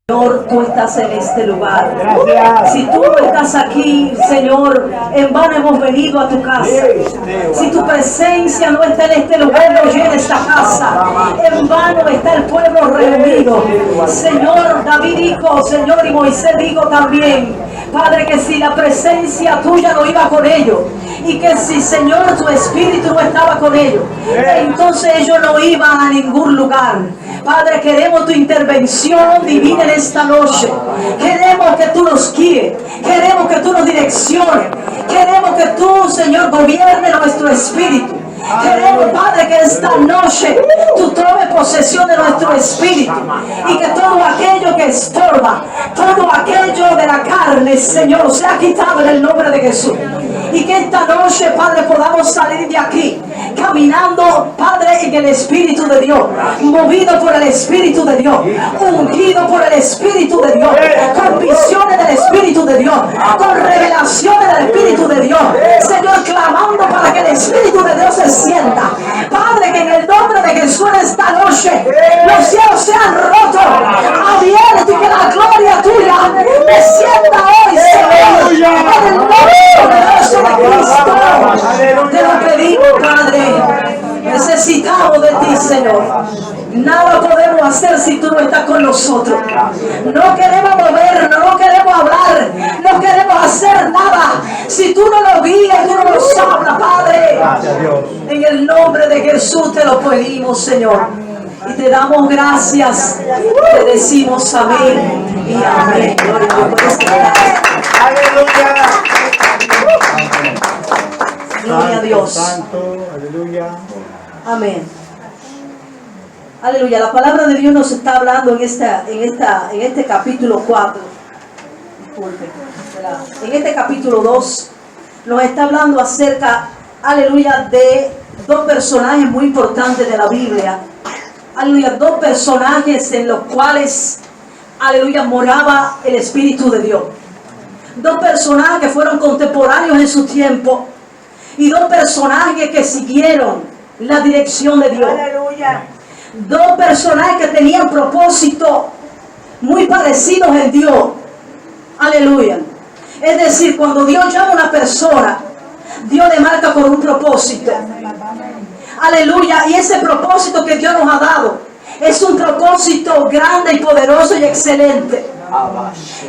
Señor, tú estás en este lugar. Gracias. Si tú no estás aquí, Señor, en vano hemos venido a tu casa. Si tu presencia no está en este lugar, no llena esta casa. En vano está el pueblo reunido. Señor, David dijo, Señor, y Moisés dijo también, Padre, que si la presencia tuya no iba con ellos, y que si, Señor, tu espíritu no estaba con ellos, entonces ellos no iban a ningún lugar. Padre, queremos tu intervención divina en esta noche. Queremos que tú nos guíes. Queremos que tú nos direcciones. Queremos que tú, Señor, gobierne nuestro espíritu. Queremos, Padre, que esta noche tú tomes posesión de nuestro espíritu y que todo aquello que estorba, todo aquello de la carne, Señor, sea quitado en el nombre de Jesús. Y que esta noche, Padre, podamos salir de aquí caminando, Padre, en el Espíritu de Dios, movido por el Espíritu de Dios, ungido por el Espíritu de Dios, con visiones del Espíritu de Dios, con revelaciones del Espíritu de Dios, Señor, clamando para que el Espíritu de Dios se sienta. Padre, que en el nombre de Jesús en esta noche los cielos sean rotos, abiertos, y que la gloria tuya descienda hoy, Señor, en el nombre de Cristo. Te lo pedimos, Padre. Necesitamos de ti, Señor. Nada podemos hacer si tú no estás con nosotros. No queremos movernos, no queremos hablar, no queremos hacer nada si tú no nos guías, tú no nos hablas, Padre. En el nombre de Jesús te lo pedimos, Señor. Y te damos gracias. Te decimos amén y amén. Aleluya. Gloria a Dios. Santo, aleluya. Amén. Aleluya. La palabra de Dios nos está hablando en este capítulo 4. Disculpe. En este capítulo 2 nos está hablando acerca, aleluya, de dos personajes muy importantes de la Biblia. Aleluya, dos personajes en los cuales, aleluya, moraba el Espíritu de Dios. Dos personajes que fueron contemporáneos en su tiempo. Y dos personajes que siguieron la dirección de Dios. Aleluya. Dos personajes que tenían propósitos muy parecidos en Dios. Aleluya. Es decir, cuando Dios llama a una persona, Dios le marca con un propósito. Aleluya. Y ese propósito que Dios nos ha dado es un propósito grande y poderoso y excelente.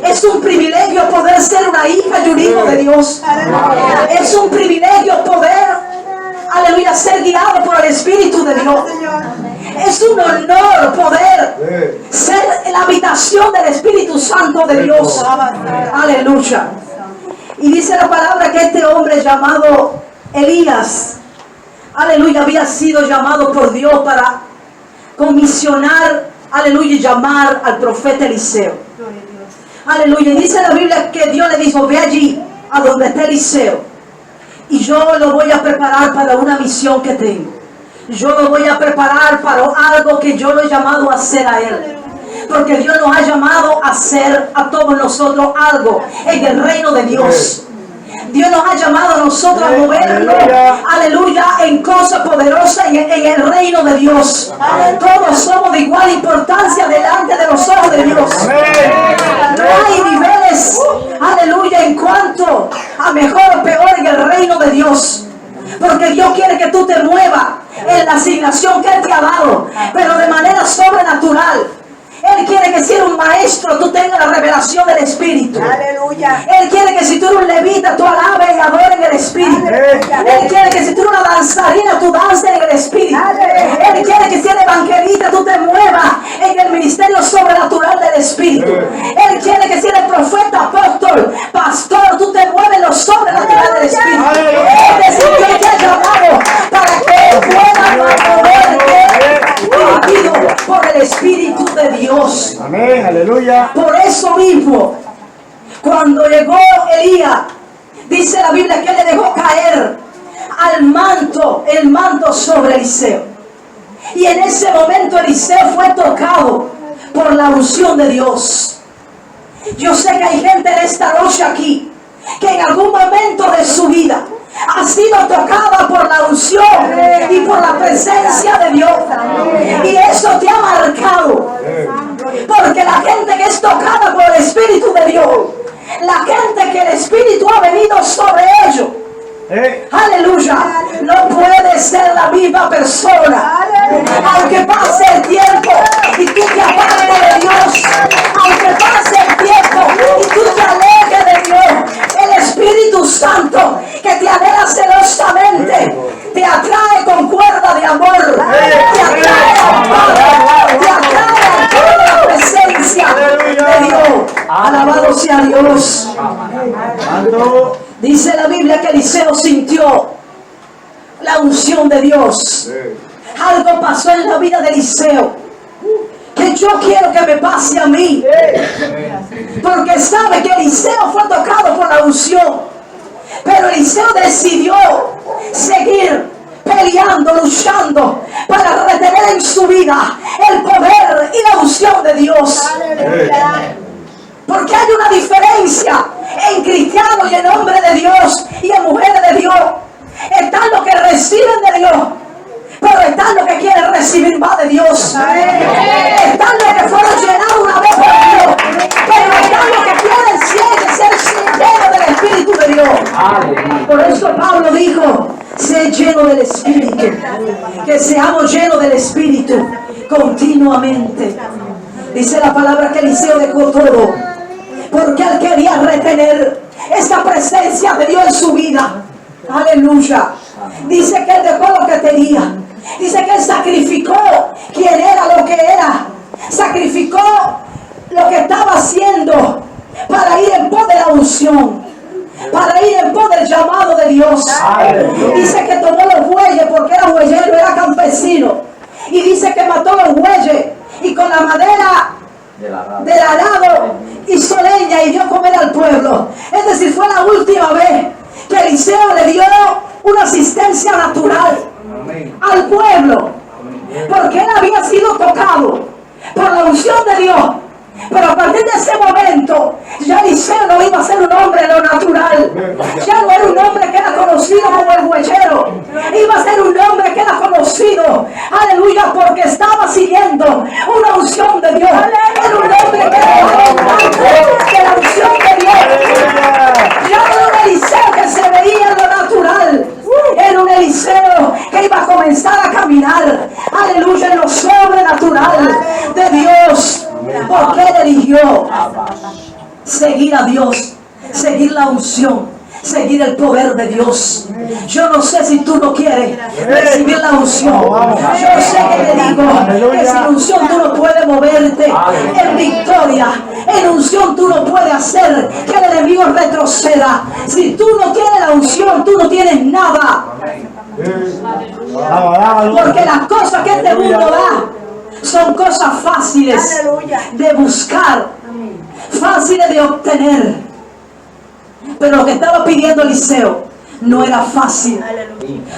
Es un privilegio poder ser una hija y un hijo de Dios. Es un privilegio poder, aleluya, ser guiado por el Espíritu de Dios. Es un honor poder ser la habitación del Espíritu Santo de Dios. Aleluya. Y dice la palabra que este hombre llamado Elías, aleluya, había sido llamado por Dios para comisionar, aleluya, y llamar al profeta Eliseo. Aleluya. Y dice la Biblia que Dios le dijo, ve allí a donde está Eliseo y yo lo voy a preparar para una misión que tengo. Yo lo voy a preparar para algo que yo lo he llamado a hacer a él. Porque Dios nos ha llamado a hacer a todos nosotros algo en el reino de Dios. Dios nos ha llamado a nosotros a movernos, aleluya, en cosas poderosas en el reino de Dios. Todos somos de igual importancia delante de los ojos de Dios. No hay niveles, aleluya, en cuanto a mejor o peor en el reino de Dios. Porque Dios quiere que tú te muevas en la asignación que Él te ha dado, pero de manera sobrenatural. Él quiere que si eres un maestro, tú tengas la revelación del Espíritu. Aleluya. Él quiere que si tú eres un levita, tú alabes y adores en el Espíritu. Él quiere que si tú eres una danzarina, tú dances en el Espíritu. Él quiere que si eres evangelista, tú te muevas en el ministerio sobrenatural del Espíritu. Él quiere que si eres profeta, apóstol, pastor, tú te mueves en lo sobrenatural del Espíritu. Es decir, Dios te ha llamado para que Él pueda moverte dirigido por el Espíritu de Dios. Amén, aleluya. Por eso mismo, cuando llegó Elías, dice la Biblia que le dejó caer al manto, el manto sobre Eliseo. Y en ese momento Eliseo fue tocado por la unción de Dios. Yo sé que hay gente en esta noche aquí que en algún momento de su vida ha sido tocada por la unción y por la presencia de Dios, y eso te ha marcado. Porque la gente que es tocada por el Espíritu de Dios, la gente que el Espíritu ha venido sobre ellos, aleluya, no puede ser la misma persona. Aunque pase el tiempo y tú te apartes de Dios, aunque pase el tiempo y tú te alejes de Dios, el Espíritu Santo que te anhela celosamente te atrae con cuerda de amor, te atrae al Padre, te atrae a toda la presencia de Dios. Alabado sea Dios. Dice la Biblia que Eliseo sintió la unción de Dios. Algo pasó en la vida de Eliseo que yo quiero que me pase a mí, porque sabe que Eliseo fue tocado por la unción, pero Eliseo decidió seguir peleando, luchando para retener en su vida el poder y la unción de Dios. Porque hay una diferencia en cristianos y en hombres de Dios y en mujeres de Dios. Están los que reciben de Dios, pero están los que quieren recibir más de Dios. Están los que fueron llenados una vez por Dios, pero están los que quieren ser llenos del Espíritu de Dios. Por eso Pablo dijo: sé lleno del Espíritu, que seamos llenos del Espíritu continuamente. Dice la palabra que Eliseo dejó todo, porque él quería retener esta presencia de Dios en su vida. Aleluya. Dice que él dejó lo que tenía. Dice que él sacrificó quien era, lo que era. Sacrificó lo que estaba haciendo para ir en pos de la unción, para ir en pos del llamado de Dios. Dice que tomó los bueyes porque era bueyero, era campesino. Y dice que mató los bueyes y con la madera del arado hizo leña y dio comer al pueblo. Es decir, fue la última vez que Eliseo le dio una asistencia natural al pueblo, porque él había sido tocado por la unción de Dios. Pero a partir de ese momento, ya Eliseo no iba a ser un hombre de lo natural. Ya no era un hombre que era conocido como el huechero. Iba a ser un hombre que era conocido, aleluya, porque estaba siguiendo una unción de Dios. Era un hombre que era constante de la unción de Dios. Ya no era un Eliseo que se veía en lo natural. Era un Eliseo que iba a comenzar a caminar, aleluya, en lo sobrenatural de Dios. Porque él eligió seguir a Dios, seguir la unción, seguir el poder de Dios. Yo no sé si tú no quieres recibir la unción. Yo sé que te digo que sin unción tú no puedes moverte en victoria. En unción tú no puedes hacer que el enemigo retroceda. Si tú no tienes la unción, tú no tienes nada. Porque las cosas que este mundo da son cosas fáciles de buscar, fáciles de obtener. Pero lo que estaba pidiendo Eliseo no era fácil.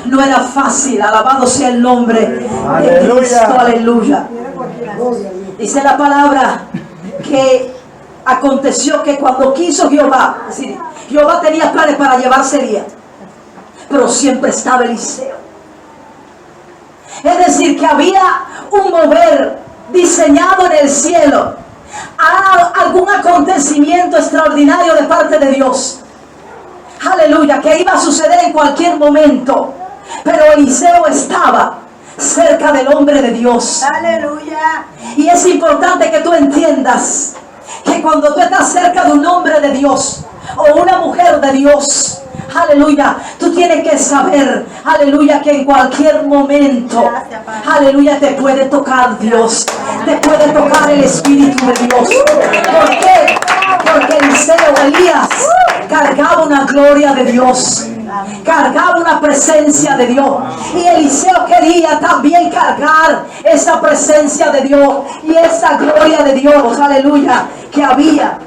No era fácil. Alabado sea el nombre de Cristo. Aleluya. Dice la palabra que aconteció que cuando quiso Jehová, es decir, Jehová tenía planes para llevarse Elías, pero siempre estaba Eliseo. Es decir, que había un mover diseñado en el cielo, algún acontecimiento extraordinario de parte de Dios. Aleluya, que iba a suceder en cualquier momento. Pero Eliseo estaba cerca del hombre de Dios. Aleluya. Y es importante que tú entiendas que cuando tú estás cerca de un hombre de Dios o una mujer de Dios, aleluya, tú tienes que saber, aleluya, que en cualquier momento, aleluya, te puede tocar Dios, te puede tocar el Espíritu de Dios. ¿Por qué? Porque Elías cargaba una gloria de Dios, cargaba una presencia de Dios, y Eliseo quería también cargar esa presencia de Dios y esa gloria de Dios, aleluya, que había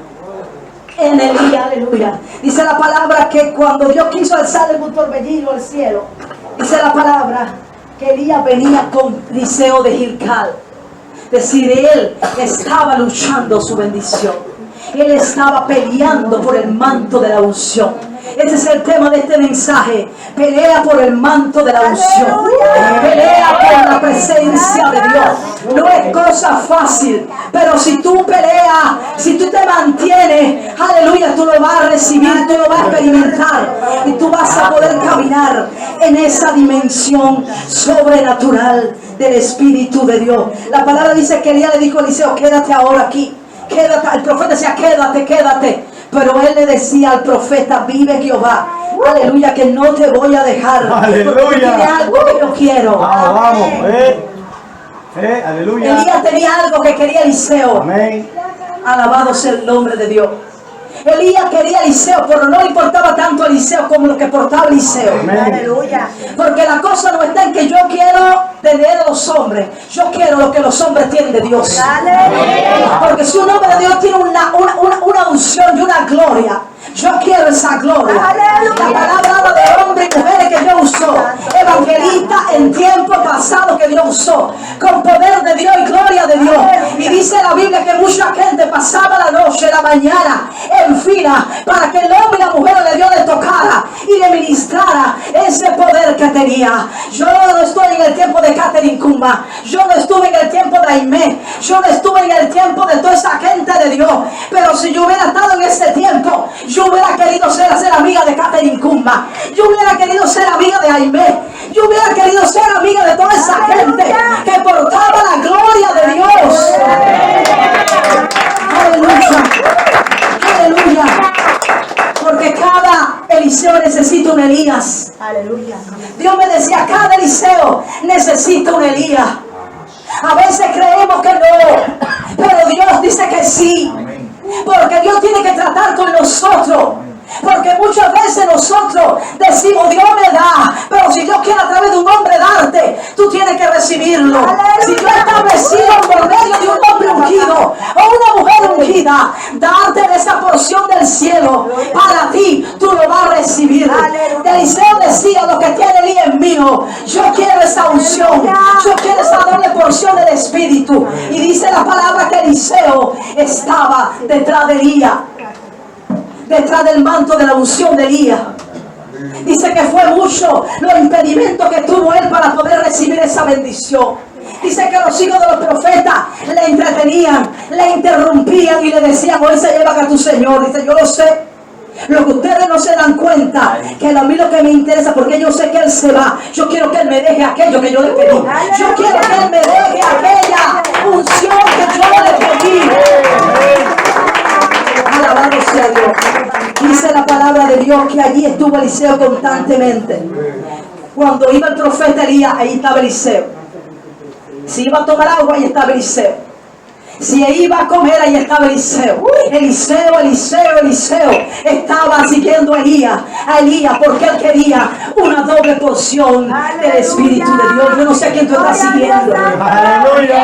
en Elías, aleluya. Dice la palabra que cuando Dios quiso alzar un torbellino al cielo, dice la palabra que Elías venía con Eliseo de Gilgal. Es decir, él estaba luchando su bendición. Él estaba peleando por el manto de la unción. Ese es el tema de este mensaje. Pelea por el manto de la unción. Pelea por la presencia de Dios. No es cosa fácil, pero si tú peleas, si tú te mantienes, aleluya, tú lo vas a recibir, tú lo vas a experimentar y tú vas a poder caminar en esa dimensión sobrenatural del Espíritu de Dios. La palabra dice que Elías le dijo a Eliseo, quédate ahora aquí, quédate. El profeta decía, quédate, quédate. Pero él le decía al profeta, vive Jehová, aleluya, que no te voy a dejar. Aleluya. Porque tiene algo que yo quiero. Vamos. Aleluya. Elías tenía algo que quería Eliseo. Amén. Alabado sea el nombre de Dios. Elías quería a Eliseo, pero no le importaba tanto a Eliseo como lo que portaba Eliseo. Aleluya. Porque la cosa no está en que yo quiero tener a los hombres. Yo quiero lo que los hombres tienen de Dios. Porque si un hombre de Dios tiene una unción y una gloria, yo quiero esa gloria. La palabra habla de hombres y mujeres que Dios usó, evangelistas en tiempo pasado que Dios usó, con poder de Dios y gloria de Dios. Y dice la Biblia que mucha gente pasaba la noche, la mañana en fila para que el hombre y la mujer de Dios le tocara y le ministrara ese poder que tenía. Yo no estoy en el tiempo de Catherine Kumba, yo no estuve en el tiempo de Aimé, yo no estuve en el tiempo de toda esa gente de Dios, pero si yo hubiera estado en ese tiempo, yo hubiera querido ser amiga de Catherine Kumba, yo hubiera querido ser amiga de Aimé, yo hubiera querido ser amiga de toda esa gente que portaba la gloria de Dios. Aleluya, aleluya, porque cada Eliseo necesita un Elías. Aleluya. Dios me decía, cada Eliseo necesita un Elías. A veces creemos que no, pero Dios dice que sí. Porque Dios tiene que tratar con nosotros. Porque muchas veces nosotros decimos, Dios me da, pero si Dios quiere a través de un hombre darte, tú tienes que recibirlo. Si Dios ha establecido por medio de un hombre ungido o una mujer ungida, darte de esa porción del cielo para ti, tú lo vas a recibir. Eliseo decía, lo que tiene Elías es mío, yo quiero esa unción, yo quiero esa doble porción del Espíritu. Y dice la palabra que Eliseo estaba detrás de Elías, detrás del manto de la unción de Elías. Dice que fue mucho los impedimentos que tuvo él para poder recibir esa bendición. Dice que los hijos de los profetas le entretenían, le interrumpían y le decían, hoy se lleva a tu Señor. Dice, yo lo sé. Lo que ustedes no se dan cuenta, que a mí lo que me interesa, porque yo sé que Él se va, yo quiero que Él me deje aquello que yo le pedí. Yo quiero que Él me deje aquella unción que yo le pedí. Alabado sea Dios. Dice la palabra de Dios que allí estuvo Eliseo constantemente. Cuando iba el profeta Elías, ahí estaba Eliseo. Si iba a tomar agua, ahí estaba Eliseo. Si iba a comer, ahí estaba Eliseo. Eliseo estaba siguiendo a Elías porque él quería una doble porción del Espíritu de Dios. Yo no sé a quién tú estás siguiendo.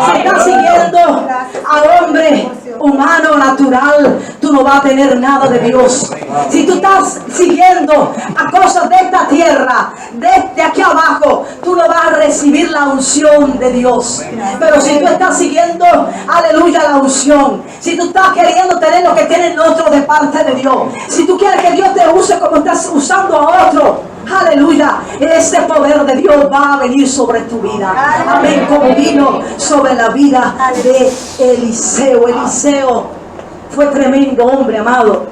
Si estás siguiendo a hombre humano, natural, tú no vas a tener nada de Dios. Si tú estás siguiendo a cosas de esta tierra, desde aquí abajo, tú no vas a recibir la unción de Dios. Pero si tú estás siguiendo, aleluya, la unción, si tú estás queriendo tener lo que tienen otros de parte de Dios, si tú quieres que Dios te use como estás usando a otro, aleluya, ese poder de Dios va a venir sobre tu vida. Amén, como vino sobre la vida de Eliseo. Eliseo fue tremendo hombre, amado,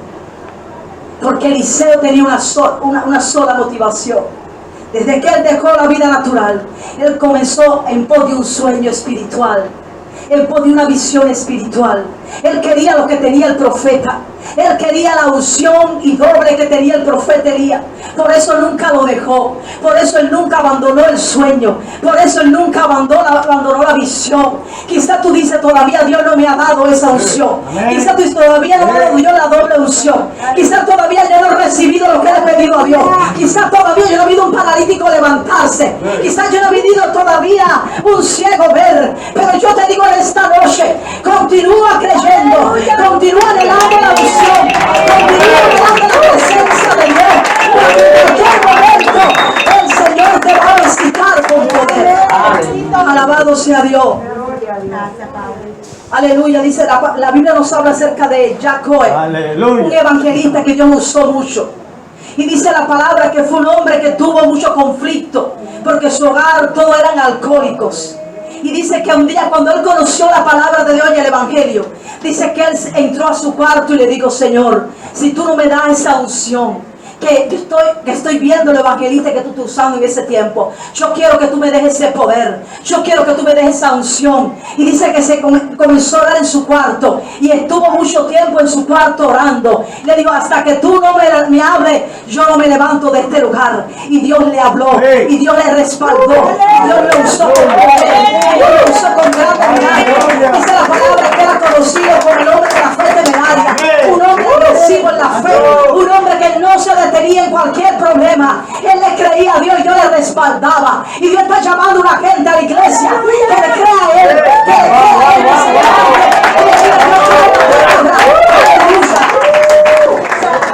porque Eliseo tenía una sola motivación. Desde que él dejó la vida natural, él comenzó en pos de un sueño espiritual, en pos de una visión espiritual. Él quería lo que tenía el profeta. Él quería la unción y doble que tenía el profeta Elías. Por eso él nunca lo dejó. Por eso él nunca abandonó el sueño. Por eso él nunca abandonó la visión. Quizá tú dices, todavía Dios no me ha dado esa unción. Quizá tú dices, todavía no me ha dado Dios la doble unción. Quizá todavía yo no he recibido lo que le he pedido a Dios. Quizá todavía yo no he visto un paralítico levantarse. Quizá yo no he visto todavía un ciego ver. Pero yo te digo en esta noche, continúa creyendo, continúa anhelando la unción, continúa anhelando la presencia de Dios, porque en cualquier momento el Señor te va a visitar con poder. Alabado sea Dios. Aleluya. Dice la Biblia nos habla acerca de Jacob, un evangelista que Dios usó mucho. Y dice la palabra que fue un hombre que tuvo mucho conflicto, porque su hogar todos eran alcohólicos. Y dice que un día cuando él conoció la palabra de Dios y el evangelio, dice que él entró a su cuarto y le dijo: Señor, si tú no me das esa unción que estoy viendo el evangelista que tú estás usando en ese tiempo, yo quiero que tú me dejes ese poder, yo quiero que tú me dejes esa unción. Y dice que se comenzó a orar en su cuarto y estuvo mucho tiempo en su cuarto orando. Le digo: hasta que tú no me hables, yo no me levanto de este lugar. Y Dios le habló, y Dios le respaldó, y Dios lo usó con poder, Dios lo usó con gran milagro. Dice la palabra que era conocido como el hombre de la fe temeraria, un hombre agresivo en la fe, un hombre que no se detenía en cualquier problema. Él le creía a Dios y Dios le respaldaba. Y Dios está llamando a una gente a la iglesia que le crea a Él, que le crea a Él,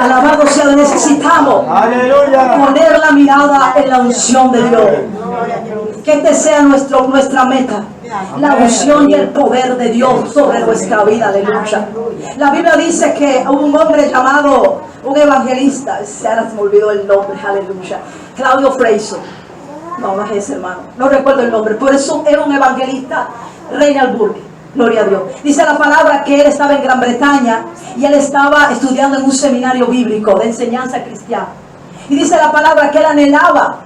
alabado sea Dios. Necesitamos poner la mirada en la unción de Dios. Que este sea nuestra meta, la unción y el poder de Dios sobre nuestra vida. Aleluya. La Biblia dice que hubo un hombre llamado, un evangelista, ahora se me olvidó el nombre, aleluya, Claudio Fraser. No es ese, hermano, no recuerdo el nombre, por eso era un evangelista, Reinhard Bonnke, gloria a Dios. Dice la palabra que él estaba en Gran Bretaña y él estaba estudiando en un seminario bíblico de enseñanza cristiana. Y dice la palabra que él anhelaba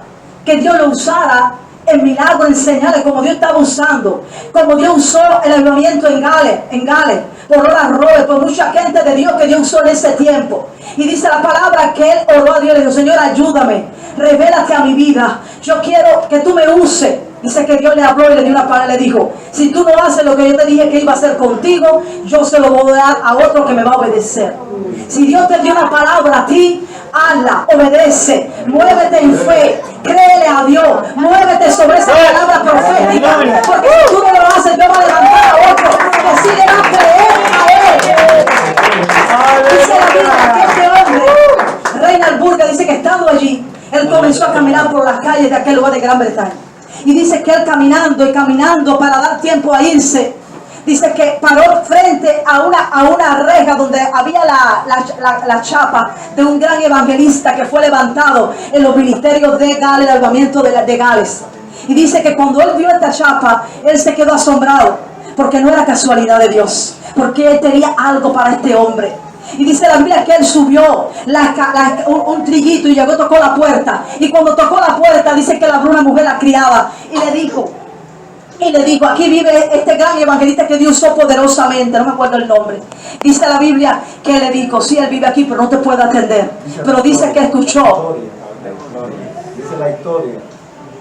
que Dios lo usara en milagros, en señales, como Dios estaba usando, como Dios usó el avivamiento en Gales, por Oral Roberts, por mucha gente de Dios que Dios usó en ese tiempo. Y dice la palabra que él oró a Dios, le dijo: Señor, ayúdame, revélate a mi vida, yo quiero que tú me uses. Dice que Dios le habló y le dio una palabra, le dijo: si tú no haces lo que yo te dije que iba a hacer contigo, yo se lo voy a dar a otro que me va a obedecer. Si Dios te dio una palabra a ti, hazla, obedece, muévete en fe, créele a Dios, muévete sobre esa palabra profética, porque si tú no lo haces, Dios va a levantar a otro que sí le va a creer a Él. Dice la Biblia que este hombre, Reinhard Bonnke, dice que estando allí, él comenzó a caminar por las calles de aquel lugar de Gran Bretaña. Y dice que él caminando y caminando para dar tiempo a irse, dice que paró frente a una reja donde había la chapa de un gran evangelista que fue levantado en los ministerios de Gales, el avivamiento de Gales. Y dice que cuando él vio esta chapa, él se quedó asombrado, porque no era casualidad de Dios, porque él tenía algo para este hombre. Y dice la Biblia que él subió un trillito y llegó, tocó la puerta. Y cuando tocó la puerta, dice que le abrió una mujer, la criada, y le dijo: aquí vive este gran evangelista que Dios usó poderosamente, no me acuerdo el nombre. Dice la Biblia que le dijo: sí, él vive aquí, pero no te puede atender. Pero dice que escuchó.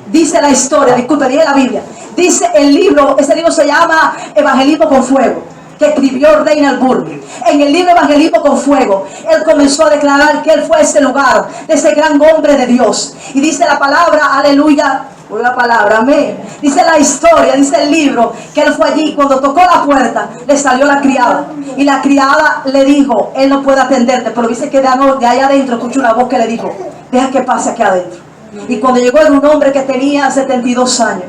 Dice la historia, disculpe, dije la Biblia. Dice el libro, ese libro se llama Evangelismo con Fuego, que escribió Reinhard Bonnke. En el libro Evangelismo con Fuego, él comenzó a declarar que él fue a ese lugar, de ese gran hombre de Dios. Y dice la palabra, aleluya, la palabra, amén. Dice la historia, dice el libro, que él fue allí, cuando tocó la puerta, le salió la criada. Y la criada le dijo: él no puede atenderte, pero dice que de allá adentro escuchó una voz que le dijo: deja que pase aquí adentro. Y cuando llegó, era un hombre que tenía 72 años.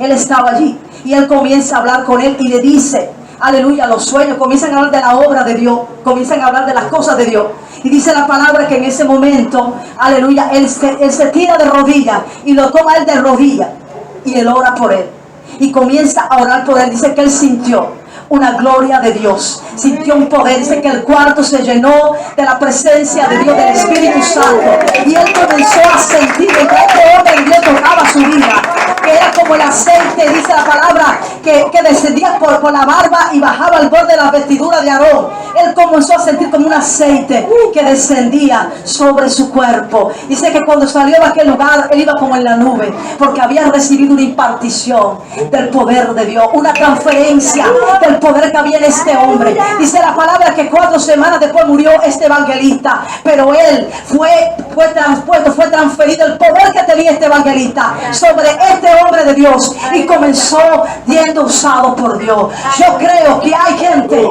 Él estaba allí y él comienza a hablar con él y le dice, aleluya, los sueños, comienzan a hablar de la obra de Dios, comienzan a hablar de las cosas de Dios. Y dice la palabra que en ese momento, aleluya, él se tira de rodillas y lo toma él de rodillas y él ora por él. Y comienza a orar por él. Dice que él sintió una gloria de Dios, sintió un poder. Dice que el cuarto se llenó de la presencia de Dios, del Espíritu Santo. Y él comenzó a sentir que este hombre de Dios tocaba su vida, que era como el aceite, dice la palabra, que descendía por la barba y bajaba al borde de la vestidura de Aarón. Él comenzó a sentir como un aceite que descendía sobre su cuerpo. Dice que cuando salió de aquel lugar, él iba como en la nube, porque había recibido una impartición del poder de Dios, una transferencia del poder que había en este hombre. Dice la palabra que 4 semanas después murió este evangelista, pero él fue transferido el poder que tenía este evangelista sobre este hombre de Dios, y comenzó siendo usado por Dios. Yo creo que hay gente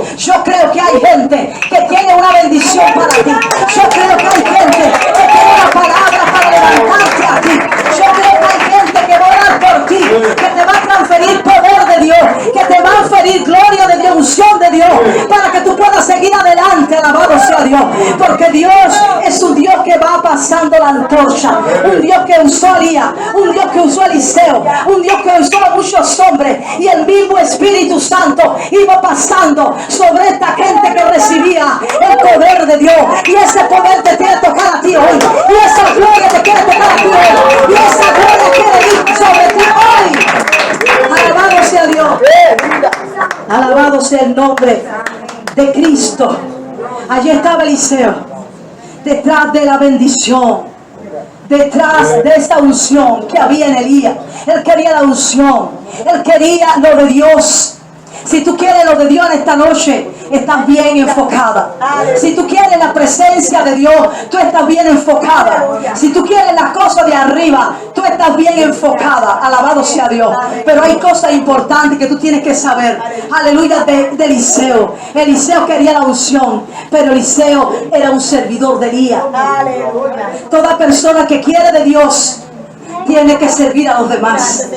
que tiene una bendición para ti. Yo creo que hay gente que tiene una palabra para levantarte a ti. Yo creo que hay gente que va a orar por ti, que te va a transferir poder de Dios, que te va a transferir gloria de Dios, unción de Dios, para que tú puedas seguir adelante. Alabado sea Dios, porque Dios es un Dios que va pasando pasando la antorcha, un Dios que usó a Elías, un Dios que usó a Eliseo, un Dios que usó a muchos hombres, y el mismo Espíritu Santo iba pasando sobre esta gente que recibía el poder de Dios, y ese poder te quiere tocar a ti hoy, y esa gloria te quiere tocar a ti hoy, y esa gloria quiere ir sobre ti hoy. Alabado sea Dios, alabado sea el nombre de Cristo. Allí estaba Eliseo, detrás de la bendición, detrás de esa unción que había en Elías. Él quería la unción, él quería lo de Dios. Si tú quieres lo de Dios en esta noche, estás bien enfocada. Si tú quieres la presencia de Dios, tú estás bien enfocada. Si tú quieres las cosas de arriba, tú estás bien enfocada. Alabado sea Dios. Pero hay cosas importantes que tú tienes que saber. Aleluya, de Eliseo. Eliseo quería la unción, pero Eliseo era un servidor de Elías. Toda persona que quiere de Dios tiene que servir a los demás,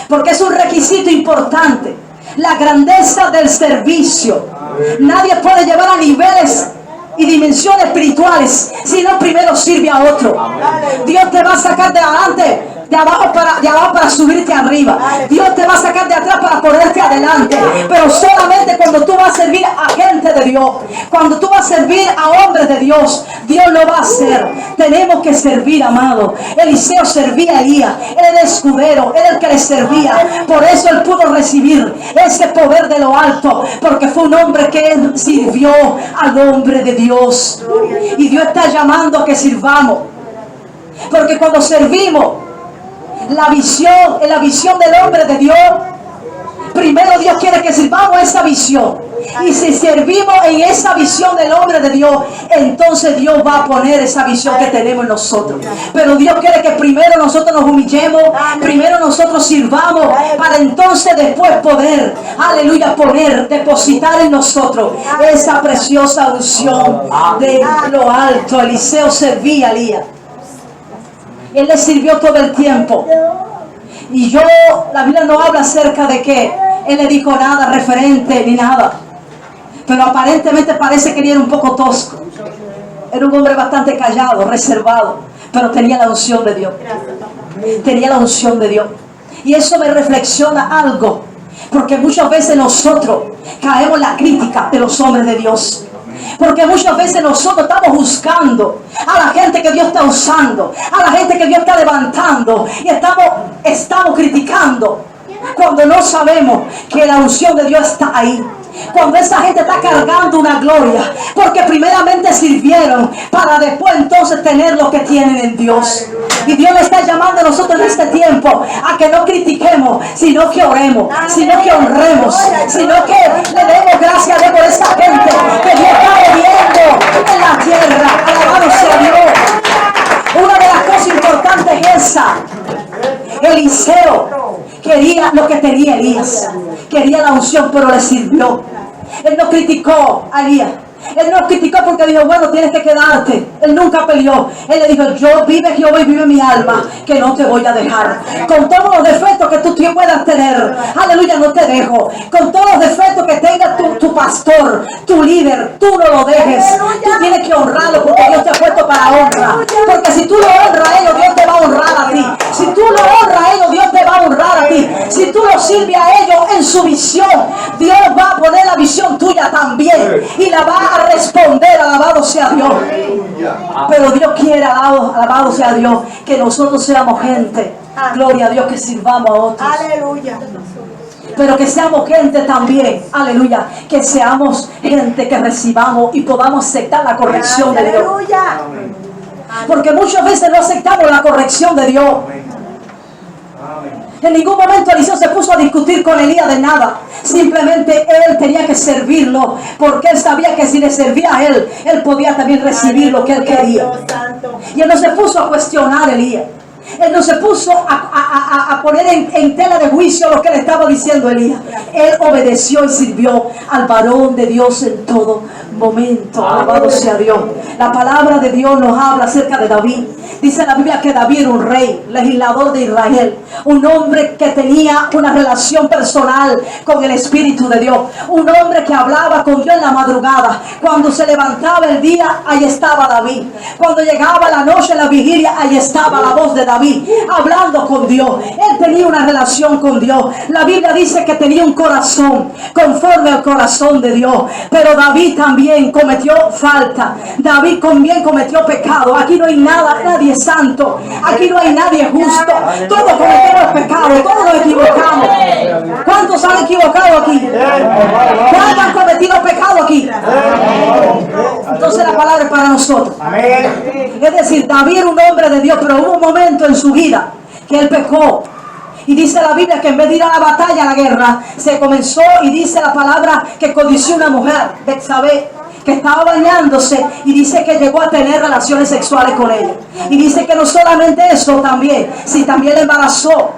porque es un requisito importante. La grandeza del servicio. Nadie puede llevar a niveles y dimensiones espirituales si no primero sirve a otro. Dios te va a sacar de adelante, de abajo para subirte arriba. Dios te va a sacar de atrás para ponerte adelante, pero solamente cuando tú vas a servir a gente de Dios, cuando tú vas a servir a hombres de Dios, Dios lo va a hacer. Tenemos que servir, amado. Eliseo servía a Elías, él era escudero, era el que le servía. Por eso él pudo recibir ese poder de lo alto, porque fue un hombre que sirvió al hombre de Dios. Y Dios está llamando a que sirvamos, porque cuando servimos, en la visión del hombre de Dios, primero Dios quiere que sirvamos esa visión. Y si servimos en esa visión del hombre de Dios, entonces Dios va a poner esa visión que tenemos en nosotros. Pero Dios quiere que primero nosotros nos humillemos, primero nosotros sirvamos, para entonces después poder, aleluya, depositar en nosotros esa preciosa unción de lo alto. Eliseo servía a Elías. Él le sirvió todo el tiempo. Y la Biblia no habla acerca de que él le dijo nada referente ni nada. Pero aparentemente parece que él era un poco tosco. Era un hombre bastante callado, reservado. Pero tenía la unción de Dios. Tenía la unción de Dios. Y eso me reflexiona algo. Porque muchas veces nosotros caemos en la crítica de los hombres de Dios. Porque muchas veces nosotros estamos buscando a la gente que Dios está usando, a la gente que Dios está levantando, y estamos criticando cuando no sabemos que la unción de Dios está ahí. Cuando esa gente está cargando una gloria, porque primeramente sirvieron para después entonces tener lo que tienen en Dios. Y Dios le está llamando a nosotros en este tiempo a que no critiquemos, sino que oremos, sino que honremos, sino que le demos gracias a Dios por esta gente que Dios está moviendo en la tierra. Alabado sea Dios. Una de las cosas importantes es esa. Eliseo quería lo que tenía Elías, quería la unción, pero le sirvió. Él no criticó a Elías. Él no criticó porque dijo, bueno, tienes que quedarte. Él nunca peleó. Él le dijo, vive Jehová y vive mi alma, que no te voy a dejar. Con todos los defectos que tú puedas tener, aleluya, no te dejo. Con todos los defectos que tenga tu pastor, tu líder, tú no lo dejes. Tú tienes que honrarlo, porque Dios te ha puesto para honra. Porque si tú lo honras a ellos, Dios te va a honrar a ti. Si tú lo honras a ellos, Dios te va a honrar a ti. Si tú lo sirves a ellos en su visión, Dios va a poner la visión tuya también y la va a responder. Alabado sea Dios. Pero Dios quiere, alabado sea Dios, que nosotros seamos gente, gloria a Dios, que sirvamos a otros. Aleluya. Pero que seamos gente también, aleluya, que seamos gente que recibamos y podamos aceptar la corrección de Dios. Aleluya. Porque muchas veces no aceptamos la corrección de Dios. En ningún momento Eliseo se puso a discutir con Elías de nada. Simplemente él tenía que servirlo, porque él sabía que si le servía a él podía también recibir lo que él quería. Y él no se puso a cuestionar a Elías. Él no se puso a poner en tela de juicio lo que le estaba diciendo Elías. Él obedeció y sirvió al varón de Dios en todo momento. Alabado sea Dios. La palabra de Dios nos habla acerca de David. Dice la Biblia que David era un rey, legislador de Israel, un hombre que tenía una relación personal con el Espíritu de Dios, un hombre que hablaba con Dios en la madrugada. Cuando se levantaba el día, ahí estaba David. Cuando llegaba la noche, la vigilia, ahí estaba la voz de David, hablando con Dios. Él tenía una relación con Dios. La Biblia dice que tenía un corazón conforme al corazón de Dios. Pero David también cometió falta. David también cometió pecado. Aquí no hay nadie santo. Aquí no hay nadie justo. Todos cometemos pecado. Todos nos equivocamos. ¿Cuántos han equivocado aquí? ¿Cuántos han cometido pecado aquí? Entonces la palabra es para nosotros. Es decir, David era un hombre de Dios, pero hubo un momento en su vida que él pecó. Y dice la Biblia que en vez de ir a la batalla, a la guerra, se comenzó, y dice la palabra que codició una mujer, Betsabé, que estaba bañándose, y dice que llegó a tener relaciones sexuales con ella. Y dice que no solamente eso, también le embarazó.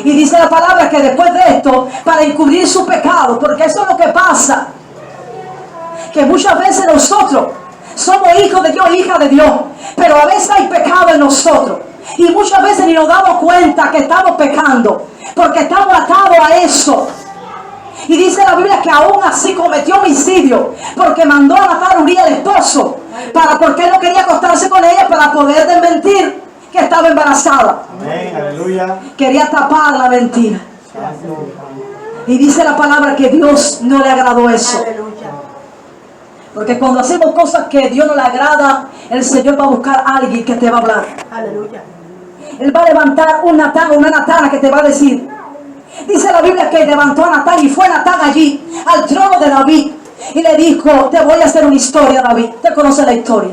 Y dice la palabra que después de esto, para encubrir su pecado, porque eso es lo que pasa, que muchas veces nosotros somos hijos de Dios, hijas de Dios, pero a veces hay pecado en nosotros. Y muchas veces ni nos damos cuenta que estamos pecando, porque estamos atados a eso. Y dice la Biblia que aún así cometió homicidio, porque mandó a matar a Uría, el esposo, porque él no quería acostarse con ella para poder desmentir que estaba embarazada. Amén, aleluya. Quería tapar la mentira. Y dice la palabra que Dios no le agradó eso. Porque cuando hacemos cosas que a Dios no le agrada, el Señor va a buscar a alguien que te va a hablar. Aleluya. Él va a levantar una Natana que te va a decir. Dice la Biblia que levantó a Natán, y fue Natán allí al trono de David y le dijo: te voy a hacer una historia, David. Usted conoce la historia.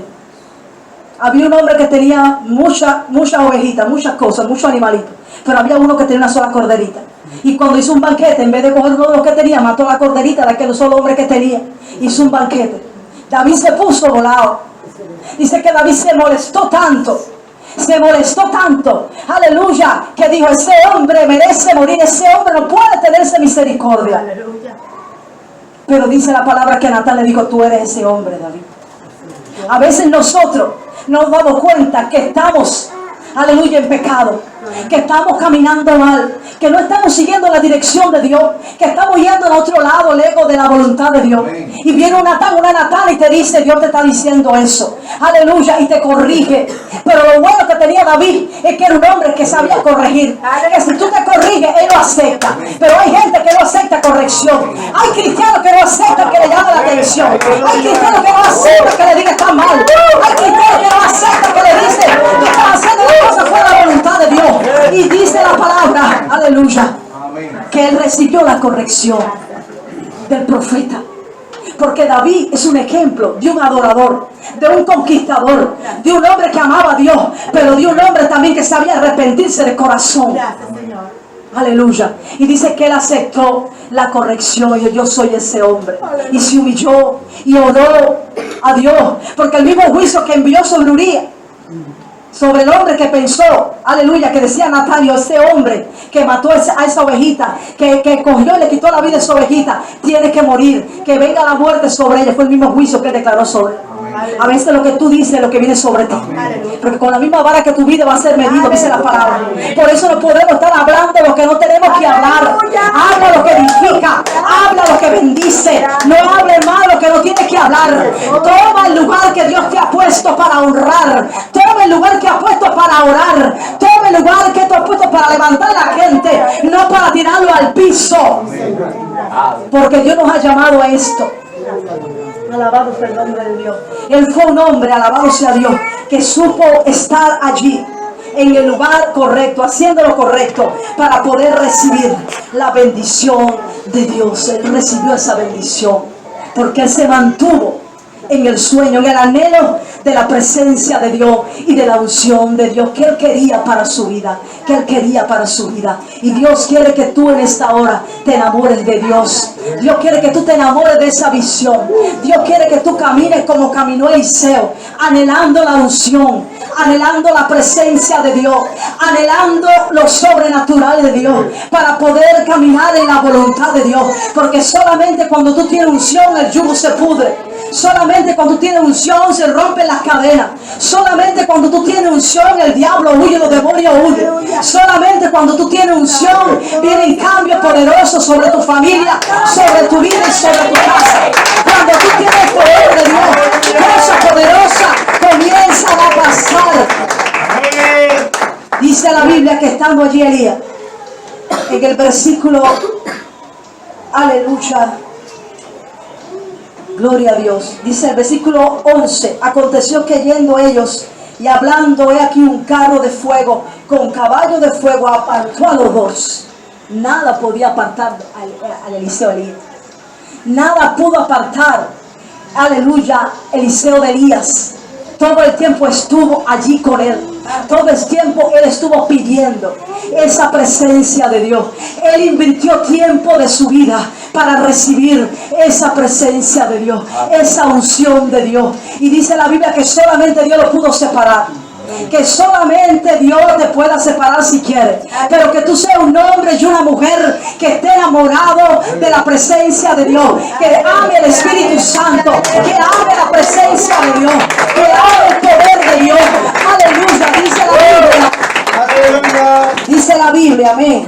Había un hombre que tenía muchas ovejitas, muchas cosas, muchos animalitos, pero había uno que tenía una sola corderita. Y cuando hizo un banquete, en vez de coger uno de los que tenía, mató la corderita de aquel solo hombre que tenía. Hizo un banquete. David se puso volado. Dice que David se molestó tanto, aleluya, que dijo: ese hombre merece morir, ese hombre no puede tenerse misericordia. Aleluya. Pero dice la palabra que Natán le dijo: tú eres ese hombre, David. A veces nosotros nos damos cuenta que estamos, aleluya, en pecado, que estamos caminando mal, que no estamos siguiendo la dirección de Dios, que estamos yendo al otro lado, lejos de la voluntad de Dios. Y viene una Natán y te dice: Dios te está diciendo eso, aleluya, y te corrige. Pero lo bueno que tenía David es que era un hombre que sabía corregir, que si tú te corriges, él lo acepta. Pero hay gente que no acepta corrección. Hay cristianos que no aceptan que le llamen la atención. Hay cristianos que no aceptan que le digan está mal. Hay cristianos que no aceptan que le dicen tú estás haciendo las cosas fuera de la voluntad de Dios. Y dice la palabra, aleluya, que él recibió la corrección del profeta. Porque David es un ejemplo de un adorador, de un conquistador, de un hombre que amaba a Dios, pero de un hombre también que sabía arrepentirse de corazón. Aleluya. Y dice que él aceptó la corrección. Y yo soy ese hombre. Y se humilló y oró a Dios, porque el mismo juicio que envió sobre Uría, sobre el hombre que pensó, aleluya, que decía Natán, ese hombre que mató a esa ovejita, que cogió y le quitó la vida a esa ovejita, tiene que morir, que venga la muerte sobre ella. Fue el mismo juicio que declaró sobre él. A veces lo que tú dices es lo que viene sobre ti, porque con la misma vara que tu vida va a ser medido, dice la palabra. Por eso no podemos estar hablando lo que no tenemos que hablar. Habla lo que edifica, habla lo que bendice, no hable mal lo que no tienes que hablar. Toma el lugar que Dios te ha puesto para honrar, toma el lugar que ha puesto para orar, toma el lugar que te ha puesto para levantar a la gente, no para tirarlo al piso, porque Dios nos ha llamado a esto. Alabado sea el nombre de Dios. Él fue un hombre, alabado sea Dios, que supo estar allí en el lugar correcto, haciendo lo correcto para poder recibir la bendición de Dios. Él recibió esa bendición porque él se mantuvo en el sueño, en el anhelo de la presencia de Dios y de la unción de Dios que él quería para su vida, que él quería para su vida. Y Dios quiere que tú en esta hora te enamores de Dios. Dios quiere que tú te enamores de esa visión. Dios quiere que tú camines como caminó Eliseo, anhelando la unción, anhelando la presencia de Dios, anhelando lo sobrenatural de Dios, para poder caminar en la voluntad de Dios. Porque solamente cuando tú tienes unción, el yugo se pudre. Solamente cuando tú tienes unción se rompen las cadenas. Solamente cuando tú tienes unción el diablo huye, los demonios huyen. Solamente cuando tú tienes unción vienen cambios poderosos sobre tu familia, sobre tu vida y sobre tu casa. Cuando tú tienes el poder de Dios, cosa poderosa comienza a pasar. Dice la Biblia que estando allí Elías, en el versículo, aleluya, gloria a Dios. Dice el versículo 11. Aconteció que yendo ellos y hablando, he aquí un carro de fuego con caballo de fuego apartó a los dos. Nada podía apartar al Eliseo Elías. Nada pudo apartar, aleluya, Eliseo de Elías. Todo el tiempo estuvo allí con él. Todo el tiempo él estuvo pidiendo esa presencia de Dios. Él invirtió tiempo de su vida para recibir esa presencia de Dios, esa unción de Dios. Y dice la Biblia que solamente Dios lo pudo separar. Que solamente Dios te pueda separar si quiere, pero que tú seas un hombre y una mujer que esté enamorado de la presencia de Dios, que ame el Espíritu Santo, que ame la presencia de Dios, que ame el poder de Dios. Aleluya, dice la Biblia. Aleluya. Dice la Biblia, amén.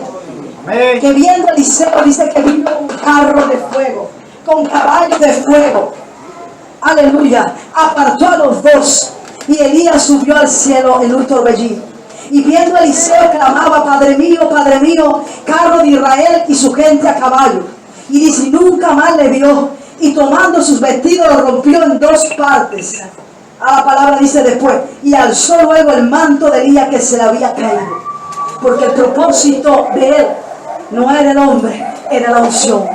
Amén. Que viendo Eliseo, dice que vino un carro de fuego, con caballos de fuego. Aleluya, apartó a los dos. Y Elías subió al cielo en un torbellino. Y viendo a Eliseo clamaba, Padre mío, carro de Israel y su gente a caballo. Y dice, nunca más le vio. Y tomando sus vestidos lo rompió en dos partes. A la palabra dice después. Y alzó luego el manto de Elías que se le había caído. Porque el propósito de él no era el hombre, era la unción.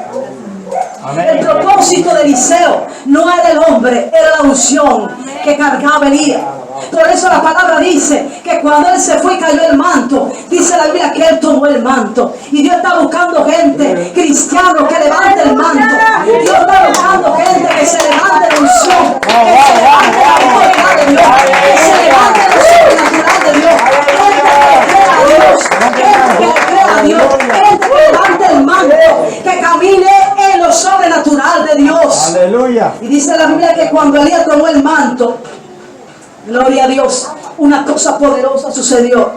El propósito de Eliseo no era el hombre, era la unción que cargaba Elías. Por eso la palabra dice que cuando él se fue y cayó el manto, dice la Biblia que él tomó el manto. Y Dios está buscando gente, cristianos, que levante el manto. Dios está buscando gente que se levante la unción, que se levante la autoridad de Dios, que se levante lo sobrenatural de Dios. Gente que le crea a Dios, gente que levante el manto, que camine en lo sobrenatural de Dios. Aleluya. Y dice la Biblia que cuando Elías tomó el manto, gloria a Dios, una cosa poderosa sucedió.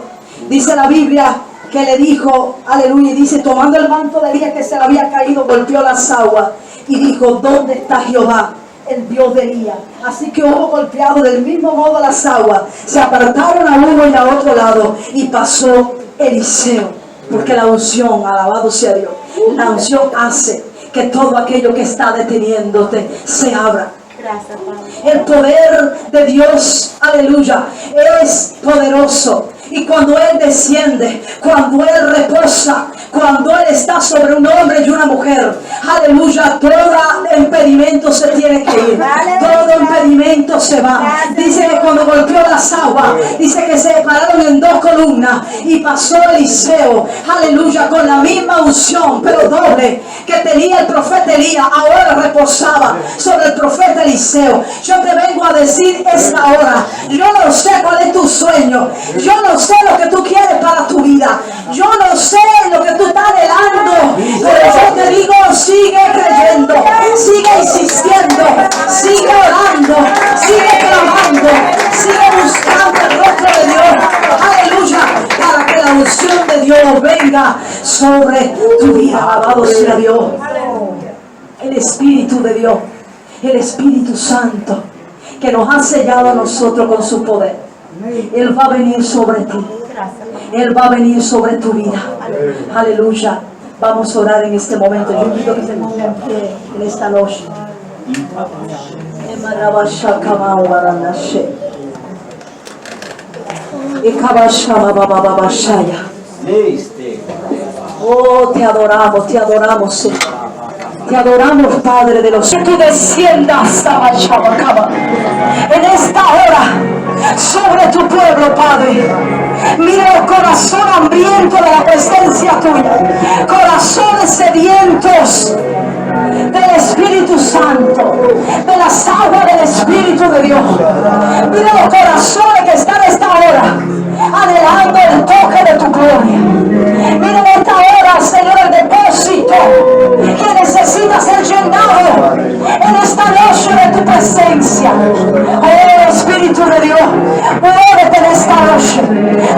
Dice la Biblia que le dijo, aleluya, y dice, tomando el manto de Elías que se le había caído, golpeó las aguas y dijo, ¿dónde está Jehová, el Dios de Elías? Así que hubo golpeado del mismo modo las aguas, se apartaron a uno y a otro lado y pasó Eliseo. Porque la unción, alabado sea Dios, la unción hace que todo aquello que está deteniéndote se abra. Gracias, Padre. El poder de Dios, aleluya, es poderoso. Y cuando Él desciende, cuando Él reposa, cuando Él está sobre un hombre y una mujer, aleluya, todo impedimento se tiene que ir. Todo impedimento se va. Dice que cuando golpeó las aguas, dice que se pararon en dos columnas y pasó Eliseo, aleluya, con la misma unción, pero doble, que tenía el profeta Elías, ahora reposaba sobre el profeta Eliseo. Yo te vengo a decir esta hora, yo no sé cuál es tu sueño, yo no sé lo que tú quieres para tu vida, yo no sé lo que tú estás anhelando, pero yo te digo, sigue creyendo, sigue insistiendo, sigue orando, sigue clamando, sigue buscando el rostro de Dios, aleluya, para que la unción de Dios venga sobre tu vida. Alabado sea Dios. El Espíritu de Dios, el Espíritu Santo, que nos ha sellado a nosotros con su poder, Él va a venir sobre ti. Él va a venir sobre tu vida. Aleluya. Vamos a orar en este momento. Yo invito que se ponga en pie en esta noche. Oh, te adoramos, Señor. Te adoramos, Padre de los cielos. Que tú desciendas en esta hora sobre tu pueblo, Padre. Mira el corazón hambriento de la presencia tuya, corazones sedientos del Espíritu Santo, de las aguas del Espíritu de Dios. Mira los corazones que están presencia. Oh Espíritu de Dios, muévete en esta noche.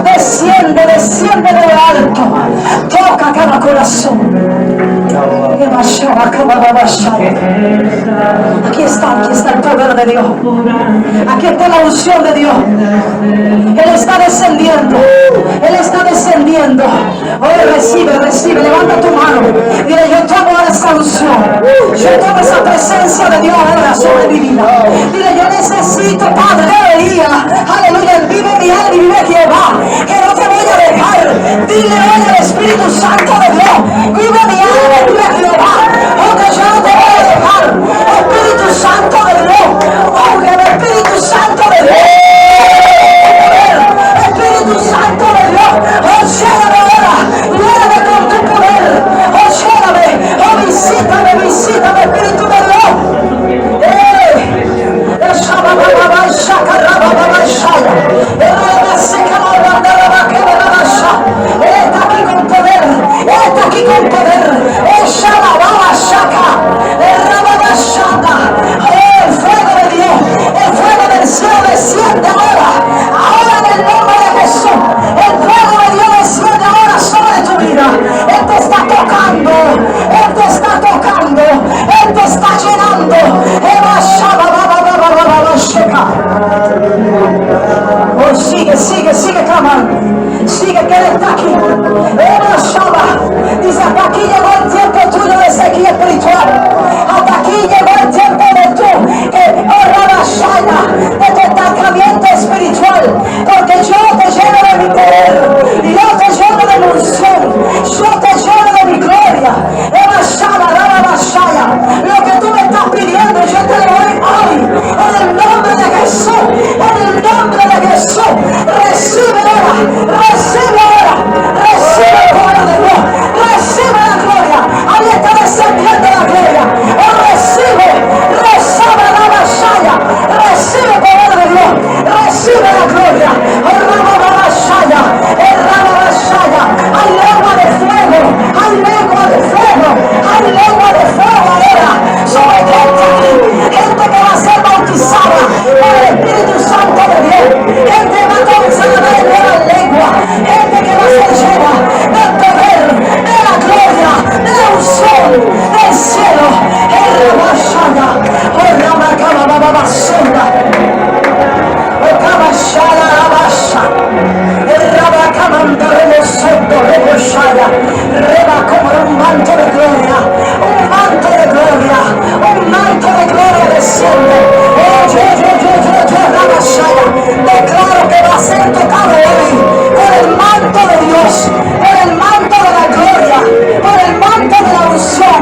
Desciende, desciende de lo alto. Toca cada corazón. Aquí está el poder de Dios. Aquí está la unción de Dios. Él está descendiendo. Él está descendiendo. Oh, recibe, recibe. Levanta tu mano. Dile, yo tomo esa unción. Yo tomo esa presencia de Dios ahora sobre mi vida. Dile, yo necesito, Padre, aleluya, vive mi alma y vive Jehová. Que no te voy a dejar. Dile hoy al Espíritu Santo de Dios. Vive mi alma y vive Jehová. Porque yo no te voy a dejar. Espíritu Santo de Dios. Oh, el Espíritu Santo de Dios. Espíritu Santo de Dios. Oh, llévame ahora. Llévame con tu poder. Oh, llévame. Oh, visítame, visítame, Espíritu de Dios. Está aquí con poder. Está aquí con poder. El fuego de Dios, el fuego del cielo desciende ahora. Ahora en el nombre de Jesús. El fuego de Dios desciende ahora sobre tu vida. Él te está tocando. Él te está tocando. Él te está llenando. Oh, sigue, sigue, sigue clamando. Sigue que Él está aquí. Dice, hasta aquí llegó el tiempo tuyo de sequía espiritual. Hasta aquí llegó el tiempo de tu de tu estancamiento espiritual. Porque yo te lleno de mi poder. Yo te lleno de mi unción. Yo te lleno de mi gloria. Lo que tú me estás pidiendo, yo te lo doy hoy. En el nombre de Jesús. En el nombre de Jesús. Recibe ahora. Recibe ahora. Recibe el poder de Dios. Recibe la gloria. Ahí está descendiendo la gloria. Recibe. Recibe la vasalla. Recibe el poder de Dios. Recibe la gloria. Hay lengua de fuego. Hay lengua de fuego. Hay lengua de fuego ahora. Sobre gente aquí. Gente que va a ser bautizada por el Espíritu Santo de Dios. Gente que va a comenzar a ver nueva lengua. Gente que va a ser llena del poder, de la gloria, de la unción del cielo. Reba como un manto de gloria, un manto de gloria, un manto de gloria desciende. Declaro que va a ser tocado hoy por el manto de Dios, por el manto de la gloria, por el manto de la unción.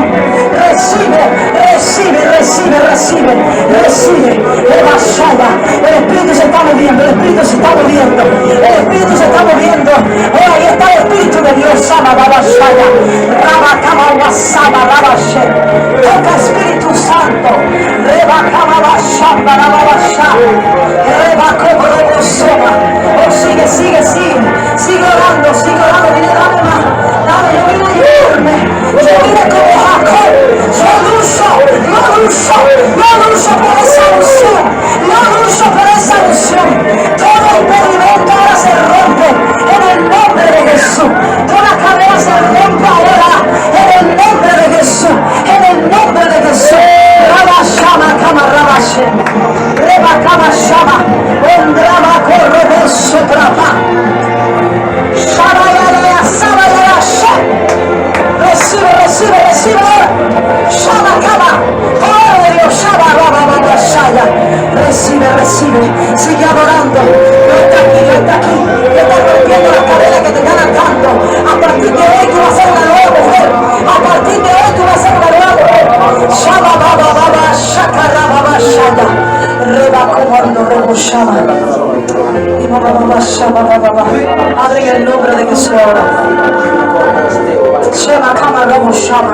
Recibe, recibe, recibe, recibe, recibe. El Espíritu se está moviendo, el Espíritu se está moviendo, el Espíritu se está moviendo. Oh, ahí está el Espíritu de Dios. Toca Espíritu Santo. Oh, sigue, sigue, sigue. Sigue orando, sigue orando. Dile, dame más. Dame, yo vine a llevarme. Yo vine como Jacob. Yo lucho por esa unción. Yo lucho por esa unción. Todo impedimento ahora se rompe en el nombre de Jesús. Toda cadena se rompe ahora en el nombre de Jesús. En el nombre de Jesús. Rabashama, Kama Rabashe. Reba Kama Shama. Ondrama Correbo Sotrapa. Shabayaya, Sabayaya, Sha. Recibe, recibe, recibe. Shama Kama. Poder de Dios. Shama Rababa Shaya. Recibe, recibe. Sigue adorando. Dios está aquí, Dios está aquí. Dios está rompiendo las cadenas que te están atando. A partir de hoy tú vas a ser una nueva mujer. A partir de hoy tú vas a ser una nueva mujer. Shama Baba Baba Shaka Rababa Shaya. Reba Comando Rebo Shama. Y Baba Baba Shama Baba. Padre, en el nombre de Jesús ahora. Shema Kama Rebo Shama.